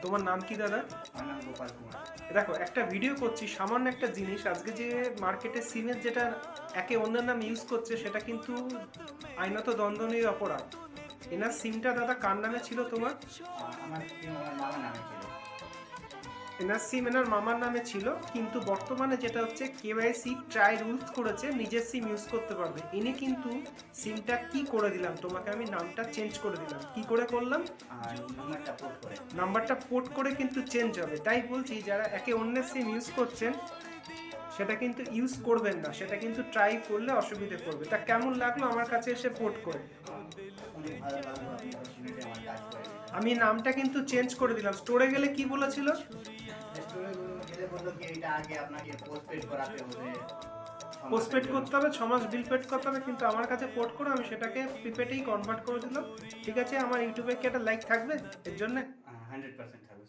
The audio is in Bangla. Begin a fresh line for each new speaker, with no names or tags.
তোমার নাম কি দাদা?
আমার নাম গোপাল কুমার।
দেখো, একটা ভিডিও করছি, সামান্য একটা জিনিস, আজকে যে মার্কেটে সিমের যেটা একে অন্যের নাম ইউজ করছে সেটা কিন্তু আইনত দণ্ডনীয় অপরাধ। এনার সিমটা দাদা কার নামে ছিল তোমার?
আমার সিম আমার মামার নামে ছিল।
এনার সিম এনার মামার নামে ছিল, কিন্তু বর্তমানে যেটা হচ্ছে কেওয়াইসি ট্রাই রুলস করেছে নিজের সিম ইউজ করতে পারবে। ইনি কিন্তু সিমটা কি করে দিলাম তোমাকে, আমি নামটা চেঞ্জ করে দিলাম। কি করে করলাম?
আর নাম্বারটা পোর্ট করে।
নাম্বারটা পোর্ট করে কিন্তু চেঞ্জ হবে। তাই বলছি, যারা একে অন্যের সিম ইউজ করছেন সেটা কিন্তু ইউজ করবেন না, সেটা কিন্তু ট্রাই করলে অসুবিধে করবে। তা কেমন লাগলো আমার কাছে এসে পোর্ট করে?
অনেক ভালো লাগলো, আপনি 10 মিনিটে আমার কাজ করে দিলেন।
আমি নামটা কিন্তু চেঞ্জ করে দিলাম। স্টোরে গেলে কি বলেছিল?
স্টোরে গেলে বললো কি এটা আগে আপনাকে পোস্টপেড করাতে হবে,
পোস্টপেড করতে হবে, 6 মাস বিল পেড করতে হবে, কিন্তু আমার কাছে পোর্ট করে আমি সেটাকে প্রিপেডেই কনভার্ট করে দিলাম। ঠিক আছে, আমার ইউটিউবে কি একটা লাইক থাকবে এর জন্য?
100% থাকবে।